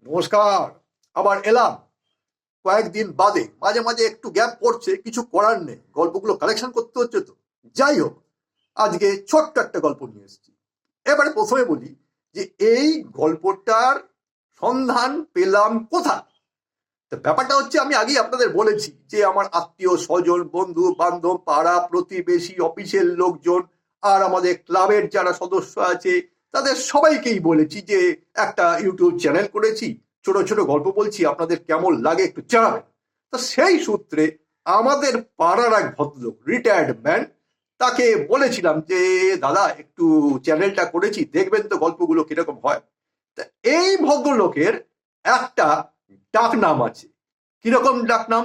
নমস্কার। আবার এলাম কয়েকদিন বাদে। মাঝে মাঝে একটু গ্যাপ পড়ছে, কিছু করার নেই, গল্পগুলো কালেকশন করতে হচ্ছে তো। যাই হোক, আজকে ছোট্ট একটা গল্প নিয়ে এসেছি। এবারে প্রথমে বলি যে এই গল্পটার সন্ধান পেলাম কোথায়। তো ব্যাপারটা হচ্ছে, আমি আগেই আপনাদের বলেছি যে আমার আত্মীয় স্বজন, বন্ধু বান্ধব, পাড়া প্রতিবেশী, অফিসের লোকজন আর আমাদের ক্লাবের যারা সদস্য আছে তাদের সবাইকেই বলেছি যে একটা ইউটিউব চ্যানেল করেছি, ছোট ছোট গল্প বলছি, আপনাদের কেমন লাগে একটু জানাবেন। তো সেই সূত্রে আমাদের পাড়ার এক ভদ্রলোক, রিটায়ার্ড ম্যান, তাকে বলেছিলাম যে দাদা একটু চ্যানেলটা করেছি, দেখবেন তো গল্পগুলো কিরকম হয়। তা এই ভদ্রলোকের একটা ডাক নাম আছে। কিরকম ডাক নাম?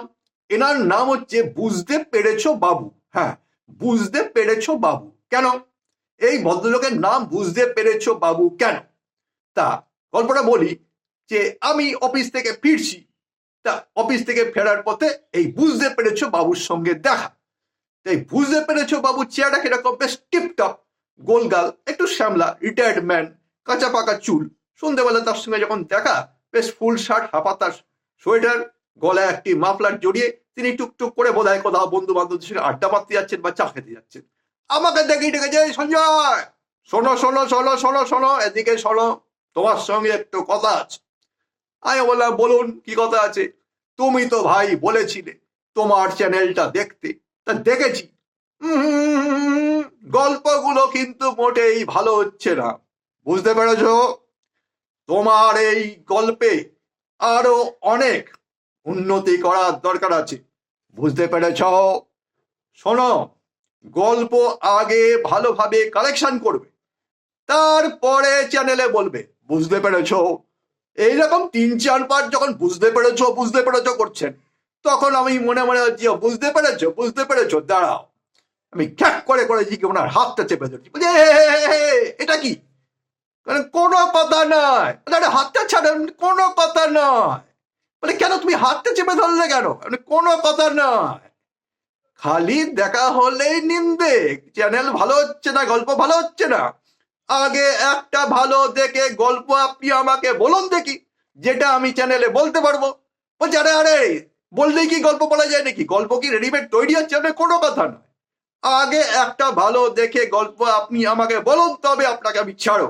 এনার নাম হচ্ছে বুঝতে পেরেছো বাবু। হ্যাঁ, বুঝতে পেরেছো বাবু। কেন এই ভদ্রলোকের নাম বুঝতে পেরেছো বাবু কেন? তা গল্পটা বলি যে আমি অফিস থেকে ফিরছি। তা অফিস থেকে ফেরার পথে এই বুঝতে পেরেছো বাবুর সঙ্গে দেখা। তাই বুঝতে পেরেছো বাবু চেহারা কিরকম, বেশ টিপটপ, গোলগাল, একটু শ্যামলা, রিটায়ার্ড ম্যান, কাঁচা পাকা চুল। সন্ধ্যেবেলা তার সঙ্গে যখন দেখা, বেশ ফুল শার্ট, হাফাতা সোয়েটার, গলায় একটি মাফলার জড়িয়ে তিনি টুকটুক করে বোধহয় কোথাও বন্ধু বান্ধবদের সঙ্গে আড্ডা মারতে যাচ্ছেন বা চা খেতে যাচ্ছেন। আমাকে দেখেই ডেকেছে, সঞ্জয় শোনো শোনো শোনো শোনো শোনো, এদিকে শোনো, তোমার সঙ্গে একটু কথা আছে। আমি বললাম বলুন, কি কথা আছে? তুমি তো ভাই বলেছিলে তোমার চ্যানেলটা দেখতে, তা দেখেছি। গল্পগুলো কিন্তু মোটেই ভালো হচ্ছে না, বুঝতে পেরেছ? তোমার এই গল্পে আরো অনেক উন্নতি করার দরকার আছে, বুঝতে পেরেছ? শোনো, গল্প আগে ভালোভাবে কালেকশন করবে, তারপরে চ্যানেলে বলবে, বুঝতে পেরেছ? এইরকম 3-4 বার যখন বুঝতে পেরেছো বুঝতে পেরেছো করছেন, তখন আমি মনে মনে হচ্ছে বুঝতে পেরেছো বুঝতে পেরেছো, দাঁড়াও। আমি খ্যাক করে কি ওনার হাতটা চেপে ধরছি, বলছি এটা কি? কোনো কথা নয়। হাতটা ছাড়েন, কোনো কথা নয়। বলে কেন তুমি হাতটা চেপে ধরলে কেন? কোনো কথা নয়, খালি দেখা হলেই নিন্দে, চ্যানেল ভালো হচ্ছে না, গল্প ভালো হচ্ছে না। আগে একটা ভালো দেখে গল্প আপনি আমাকে বলুন দেখি, যেটা আমি চ্যানেলে বলতে পারবো। বলছে আরে আরে, বললেই কি গল্প বলা যায় নাকি? গল্প কি রেডিমেড তৈরি হচ্ছে? কোনো কথা নয়, আগে একটা ভালো দেখে গল্প আপনি আমাকে বলুন, তবে আপনাকে আমি ছাড়ো।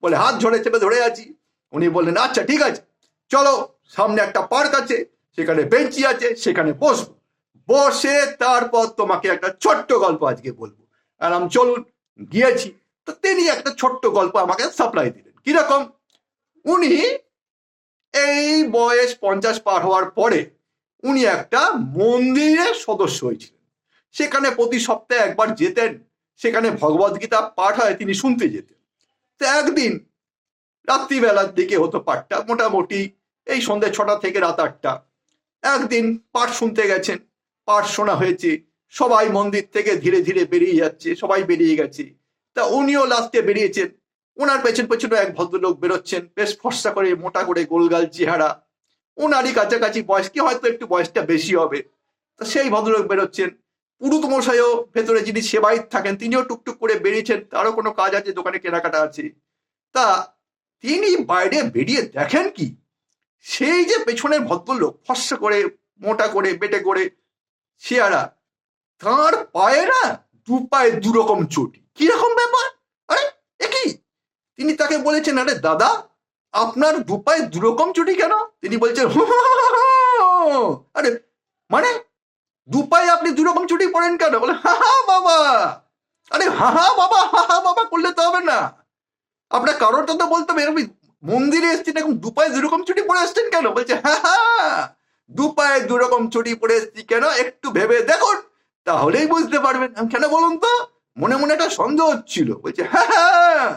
বলে হাত ঝরে চেপে ধরে আছি। উনি বললেন আচ্ছা ঠিক আছে, চলো, সামনে একটা পার্ক আছে, সেখানে বেঞ্চি আছে, সেখানে বসবো, বসে তারপর তোমাকে একটা ছোট্ট গল্প আজকে বলবো। আর আমি চলুন, গিয়েছি। তো তিনি একটা ছোট্ট গল্প আমাকে সাপ্লাই দিলেন। কিরকম? উনি এই বয়স 50 পার হওয়ার পরে উনি একটা মন্দিরের সদস্য হয়েছিলেন। সেখানে প্রতি সপ্তাহে একবার যেতেন, সেখানে ভগবদ গীতা পাঠ হয়, তিনি শুনতে যেতেন। তো একদিন রাত্রিবেলার দিকে হতো পাঠটা, মোটামুটি এই সন্ধ্যে 6টা থেকে রাত 8টা। একদিন পাঠ শুনতে গেছেন, পাঠ শোনা হয়েছে, সবাই মন্দির থেকে ধীরে ধীরে বেরিয়ে যাচ্ছে, সবাই বেরিয়ে গেছে। তা উনিও লাস্টে বেরিয়েছেন। ওনার পেছন পেছনে এক ভদ্রলোক বেরোচ্ছেন, বেশ ফর্সা করে, মোটা করে, গোলগাল চেহারা, ওনারই কাছাকাছি বয়স, কি হয়তো একটু বয়সটা বেশি হবে। তা সেই ভদ্রলোক বেরোচ্ছেন। পুরুত মশাইও ভেতরে যিনি সেবায়িত থাকেন, তিনিও টুকটুক করে বেরিয়েছেন, তারও কোনো কাজ আছে, দোকানে কেনাকাটা আছে। তা তিনি বাইরে বেরিয়ে দেখেন কি, সেই যে পেছনের ভদ্রলোক, ফর্সা করে, মোটা করে, বেটে করে চেহারা, তাঁর পায়ে না 2 পায়ে 2 রকম চটি। কিরকম ব্যাপার? আরে একই। তিনি তাকে বলেছেন, আরে দাদা, আপনার 2 পায়ে 2 রকম চটি কেন? তিনি বলছেন আরে মানে 2 পায়ে আপনি 2 রকম চটি পরেন কেন? বলে হা হা বাবা। আরে হা হা বাবা, হা হা বাবা করলে তো হবে না, আপনার কারোরটা তো বলতে হবে। এরকম মন্দিরে এসছেন, এখন 2 পায়ে 2 রকম চুটি পরে এসছেন কেন? বলছে হ্যাঁ হ্যাঁ, 2 পায়ে 2 রকম চুটি পরে এসছি কেন একটু ভেবে দেখুন, তাহলেই বুঝতে পারবেন। কেন বলুন তো? মনে মনে একটা সন্দেহ হচ্ছিল। বলছে হ্যাঁ হ্যাঁ,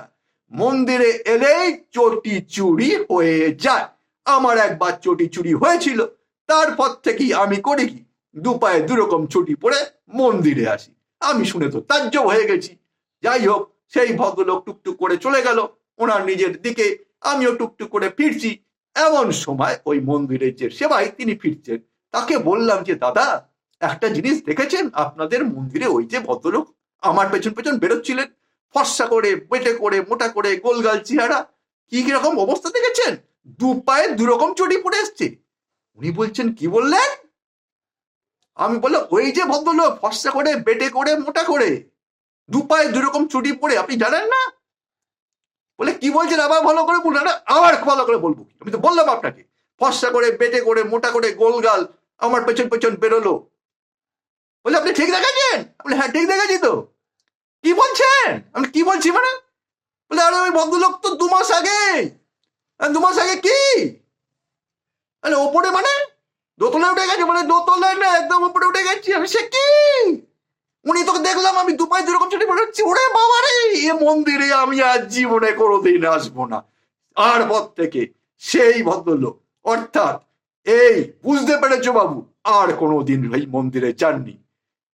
মন্দিরে এলেই চটি চুরি হয়ে যায়। আমার একবার চটি চুরি হয়েছিল, তারপর থেকেই আমি করি কি, 2 পায়ে 2 রকম চটি পরে মন্দিরে আসি। আমি শুনে তো তাজ্জব হয়ে গেছি। যাই হোক, সেই ভদ্রলোক টুকটুক করে চলে গেল ওনার নিজের দিকে, আমিও টুকটুক করে ফিরছি। এমন সময় ওই মন্দিরের যে সেবাই, তিনি ফিরছেন। তাকে বললাম যে দাদা, একটা জিনিস দেখেছেন, আপনাদের মন্দিরে ওই যে ভদ্রলোক আমার পেছন পেছন বেরোচ্ছিলেন, ফর্সা করে, বেটে করে, মোটা করে, গোলগাল চেহারা, কি কিরকম অবস্থা দেখেছেন? দু পায়ে দুরকম চটি পরে এসছে। উনি বলছেন কি বললেন? আমি বললাম ওই যে ভদ্রলোক ফর্সা করে বেটে করে মোটা করে দু পায়ে দুরকম চটি পরে, আপনি জানেন না? বলে কি বলছেন আবার ভালো করে বলুন। আবার ভালো করে বলবো, আমি তো বললাম আপনাকে ফর্সা করে বেটে করে মোটা করে গোলগাল আমার পেছন পেছন বেরোলো। বলে আপনি ঠিক দেখাচ্ছেন? বলে হ্যাঁ ঠিক দেখাচ্ছি তো। কি বলছেন? আমি কি বলছি মানে? বলে আরে ওই ভদ্রলোক তো 2 মাস আগে। 2 মাস আগে কি? আরে ওপরে মানে দোতলায় উঠে গেছে। বলে দোতলায় না, একদম উপরে উঠে গেছি আমি। সে কি? উনি তোকে দেখলাম আমি দু পায়ে দুরকম ছুটি পড়াচ্ছি। ওরে বাবা রে, এ মন্দিরে আমি আজ জীবনে কোনোদিন আসবো না। আর পর থেকে সেই ভদ্রলোক, অর্থাৎ এই বুঝতে পেরেছো বাবু, আর কোনোদিন এই মন্দিরে যাননি।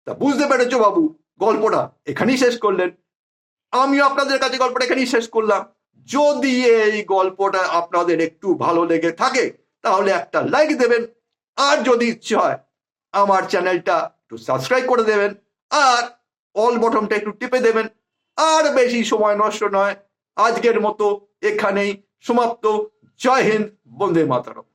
তা বুঝতে পেরেছো বাবু, গল্পটা এখানেই শেষ করলেন। আমিও আপনাদের কাছে গল্পটা এখানেই শেষ করলাম। যদি এই গল্পটা আপনাদের একটু ভালো লেগে থাকে তাহলে একটা লাইক দেবেন, আর যদি ইচ্ছে হয় আমার চ্যানেলটা একটু সাবস্ক্রাইব করে দেবেন, আর অল বটনটা একটু টিপে দেবেন। আর বেশি সময় নষ্ট নয়, আজকের মতো এখানেই সমাপ্ত। জয় হিন্দ, বন্দে মাতরম।